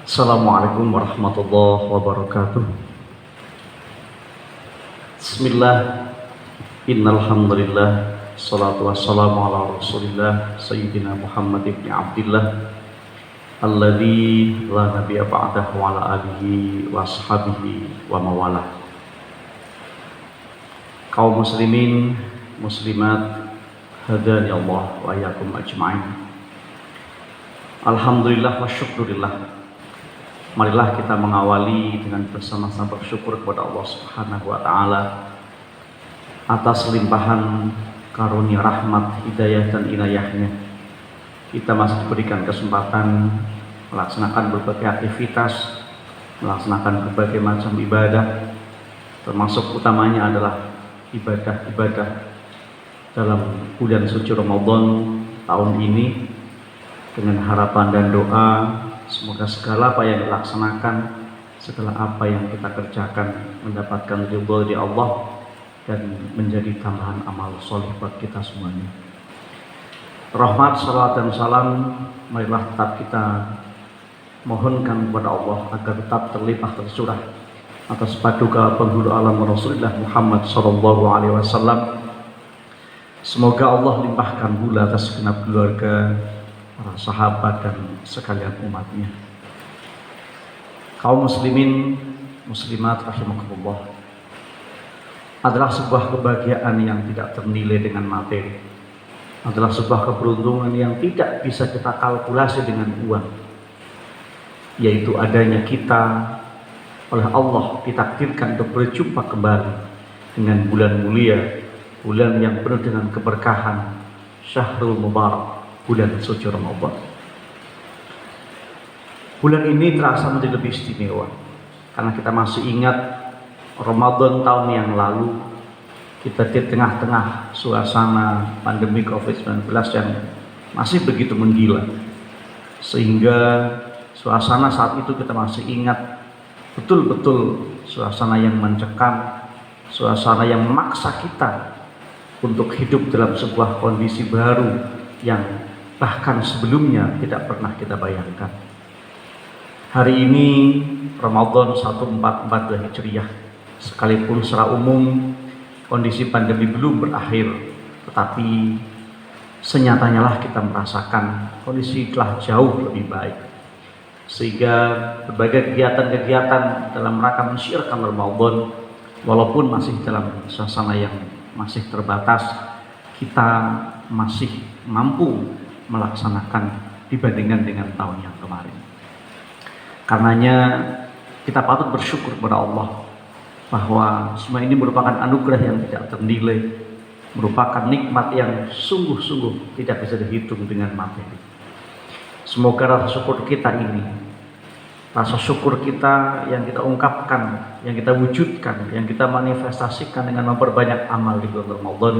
Assalamualaikum warahmatullahi wabarakatuh. Bismillah, innalhamdulillah, salatu wassalamu ala rasulillah Sayyidina Muhammad ibn Abdillah alladzi la nabiyya ba'dahu wa ala alihi wa ashabihi wa mawalah. Kaum muslimin, muslimat, hadani Allah wa iyyakum ajma'in. Alhamdulillah wa syukurillah. Marilah kita mengawali dengan bersama-sama bersyukur kepada Allah Subhanahu wa taala atas limpahan karunia rahmat, hidayah dan inayahnya. Kita masih diberikan kesempatan melaksanakan berbagai aktivitas, melaksanakan berbagai macam ibadah, termasuk utamanya adalah ibadah-ibadah dalam bulan suci Ramadan tahun ini, dengan harapan dan doa semoga segala apa yang dilaksanakan, segala apa yang kita kerjakan mendapatkan ridho dari Allah dan menjadi tambahan amal soleh buat kita semuanya. Rahmat, salawat dan salam marilah tetap kita mohonkan kepada Allah agar tetap terlimpah tercurah atas paduka penghulu alam Rasulullah Muhammad SAW. Semoga Allah limpahkan pula atas segenap keluarga, para sahabat dan sekalian umatnya. Kaum muslimin, muslimat rahimakumullah, adalah sebuah kebahagiaan yang tidak ternilai dengan materi, adalah sebuah keberuntungan yang tidak bisa kita kalkulasi dengan uang, yaitu adanya kita oleh Allah ditakdirkan untuk berjumpa kembali dengan bulan mulia, bulan yang penuh dengan keberkahan, Syahrul Mubarak, bulan suci Ramadan. Bulan ini terasa menjadi lebih istimewa karena kita masih ingat Ramadan tahun yang lalu, kita di tengah-tengah suasana pandemi COVID-19 yang masih begitu menggila, sehingga suasana saat itu kita masih ingat betul-betul suasana yang mencekam, suasana yang memaksa kita untuk hidup dalam sebuah kondisi baru yang bahkan sebelumnya tidak pernah kita bayangkan. Hari ini Ramadan 1442 Hijriah, sekalipun secara umum kondisi pandemi belum berakhir, tetapi senyatanya lah kita merasakan kondisi telah jauh lebih baik, sehingga berbagai kegiatan-kegiatan dalam rangka mensyirkan Ramadan, walaupun masih dalam suasana yang masih terbatas, kita masih mampu melaksanakan dibandingkan dengan tahun yang kemarin. Karenanya kita patut bersyukur kepada Allah bahwa semua ini merupakan anugerah yang tidak ternilai, merupakan nikmat yang sungguh-sungguh tidak bisa dihitung dengan materi. Semoga rasa syukur kita ini, rasa syukur kita yang kita ungkapkan, yang kita wujudkan, yang kita manifestasikan dengan memperbanyak amal di bulan Ramadan,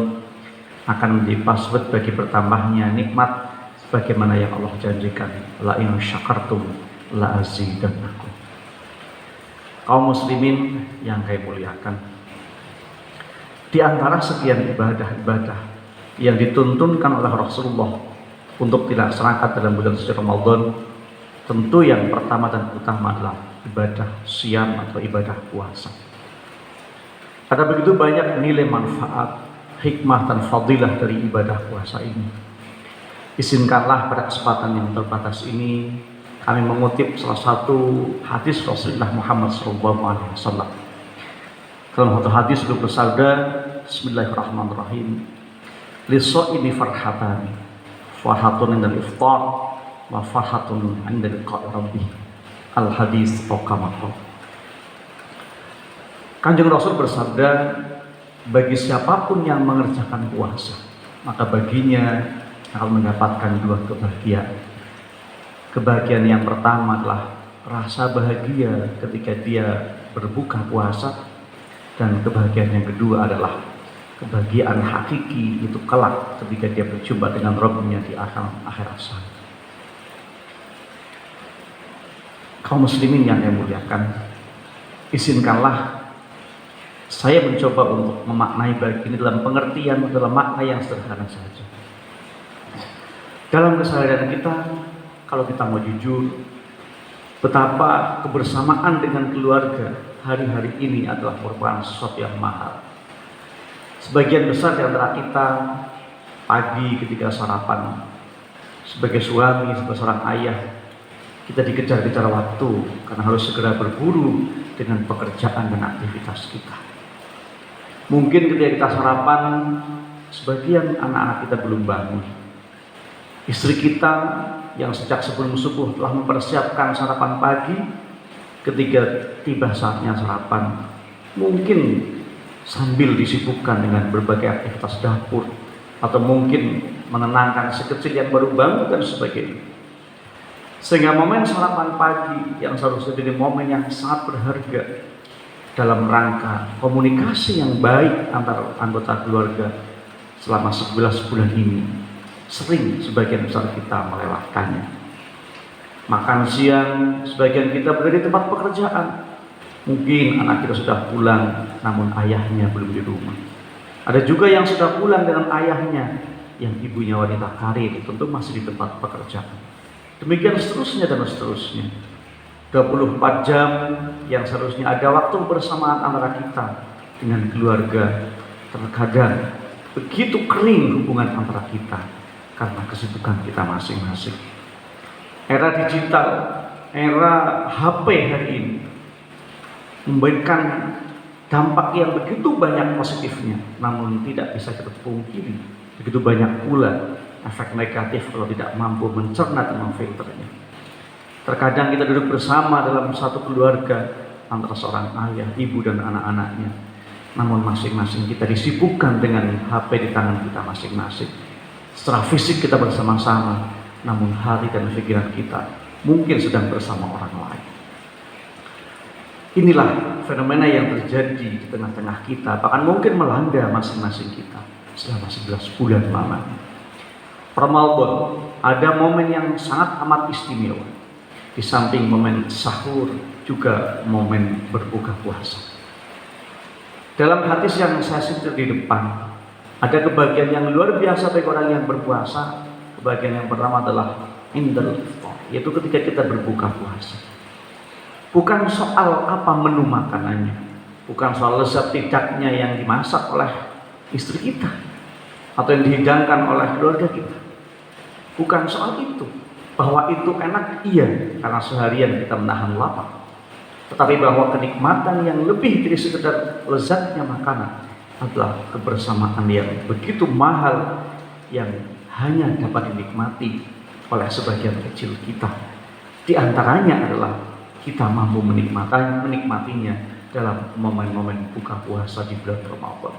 akan menjadi password bagi bertambahnya nikmat sebagaimana yang Allah janjikan, la in syakartum la azidannakum. Kaum muslimin yang saya muliakan, di antara sekian ibadah-ibadah yang dituntunkan oleh Rasulullah untuk dilaksanakan dalam bulan suci Ramadan, tentu yang pertama dan utama adalah ibadah siam atau ibadah puasa. Ada begitu banyak nilai manfaat, hikmah dan fadilah dari ibadah puasa ini. Izinkanlah pada kesempatan yang terbatas ini kami mengutip salah satu hadis Rasulullah Muhammad SAW. Dalam satu hadis beliau bersabda, Bismillahirrahmanirrahim, lis-shaimi farhatani, farhatun indal iftar wa farhatun inda liqa'i rabbih. Al-hadis Qamaqam. Kanjeng Rasul bersabda, bagi siapapun yang mengerjakan puasa, maka baginya akan mendapatkan dua kebahagiaan. Kebahagiaan yang pertama adalah rasa bahagia ketika dia berbuka puasa, dan kebahagiaan yang kedua adalah kebahagiaan hakiki itu kelak ketika dia berjumpa dengan Rabb-Nya di akhirat sana. Kaum muslimin yang saya muliakan, izinkanlah saya mencoba untuk memaknai bagian ini dalam pengertian, dalam makna yang sederhana saja. Dalam keseharian kita, kalau kita mau jujur, betapa kebersamaan dengan keluarga hari-hari ini adalah merupakan sesuatu yang mahal. Sebagian besar di antara kita pagi ketika sarapan, sebagai suami, sebagai seorang ayah, kita dikejar-kejar waktu karena harus segera berburu dengan pekerjaan dan aktivitas kita. Mungkin ketika kita sarapan, sebagian anak-anak kita belum bangun. Istri kita yang sejak sebelum subuh telah mempersiapkan sarapan pagi, ketika tiba saatnya sarapan, mungkin sambil disibukkan dengan berbagai aktivitas dapur, atau mungkin menenangkan si kecil yang baru bangun dan sebagainya. Sehingga momen sarapan pagi yang seharusnya jadi momen yang sangat berharga dalam rangka komunikasi yang baik antar anggota keluarga selama 11 bulan ini, sering sebagian besar kita melewatkannya. Makan siang, sebagian kita berada di tempat pekerjaan. Mungkin anak kita sudah pulang, namun ayahnya belum di rumah. Ada juga yang sudah pulang dengan ayahnya, yang ibunya wanita karir, tentu masih di tempat pekerjaan. Demikian seterusnya dan seterusnya. 24 jam yang seharusnya ada waktu bersamaan antara kita dengan keluarga, terkadang begitu kering hubungan antara kita karena kesibukan kita masing-masing. Era digital, era HP hari ini memberikan dampak yang begitu banyak positifnya, namun tidak bisa kita pungkiri begitu banyak pula efek negatif kalau tidak mampu mencerna dan memfilternya. Terkadang kita duduk bersama dalam satu keluarga antara seorang ayah, ibu dan anak-anaknya, namun masing-masing kita disibukkan dengan HP di tangan kita masing-masing. Secara fisik kita bersama-sama, namun hati dan pikiran kita mungkin sedang bersama orang lain. Inilah fenomena yang terjadi di tengah-tengah kita, bahkan mungkin melanda masing-masing kita selama 11 bulan lamanya. Ramadan ada momen yang sangat amat istimewa. Di samping momen sahur, juga momen berbuka puasa. Dalam hadis yang saya setir di depan, ada kebahagiaan yang luar biasa bagi orang yang berpuasa. Kebahagiaan yang pertama adalah indal iftar, yaitu ketika kita berbuka puasa. Bukan soal apa menu makanannya, bukan soal lezat tidaknya yang dimasak oleh istri kita atau yang dihidangkan oleh keluarga kita. Bukan soal itu, bahwa itu enak iya karena seharian kita menahan lapar, tetapi bahwa kenikmatan yang lebih dari sekedar lezatnya makanan adalah kebersamaan yang begitu mahal yang hanya dapat dinikmati oleh sebagian kecil kita. Di antaranya adalah kita mampu menikmatinya dalam momen-momen buka puasa di bulan Ramadan.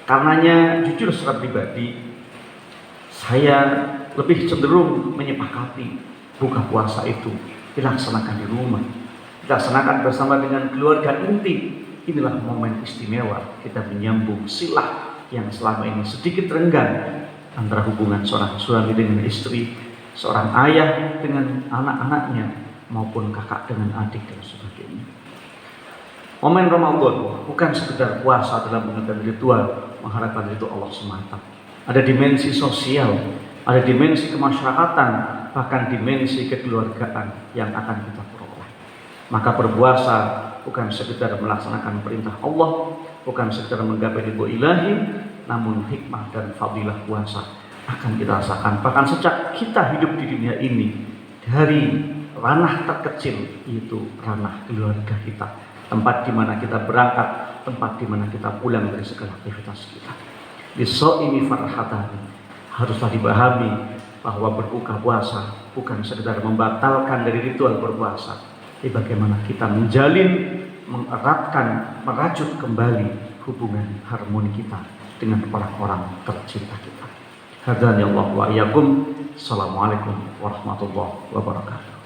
Karenanya jujur secara pribadi, saya lebih cenderung menyepakati buka puasa itu dilaksanakan di rumah, dilaksanakan bersama dengan keluarga inti. Inilah momen istimewa kita menyambung silah yang selama ini sedikit renggang antara hubungan seorang suami dengan istri, seorang ayah dengan anak-anaknya, maupun kakak dengan adik dan sebagainya. Momen Ramadan bukan sekedar puasa dalam menunaikan ritual mengharapkan itu Allah semata. Ada dimensi sosial, ada dimensi kemasyarakatan, bahkan dimensi kekeluargaan yang akan kita peroleh. Maka berpuasa bukan sekedar melaksanakan perintah Allah, bukan sekedar menggapai ridho ilahi, namun hikmah dan fadilah puasa akan kita rasakan. Bahkan sejak kita hidup di dunia ini, dari ranah terkecil, yaitu ranah keluarga kita, tempat di mana kita berangkat, tempat di mana kita pulang dari segala aktivitas kita. Bisoimi farhatani, haruslah dipahami bahwa berbuka puasa bukan sekedar membatalkan dari ritual berpuasa, tapi bagaimana kita menjalin, mengeratkan, merajut kembali hubungan harmoni kita dengan orang-orang tercinta kita. Hadani Allah wa iyyakum. Assalamualaikum warahmatullahi wabarakatuh.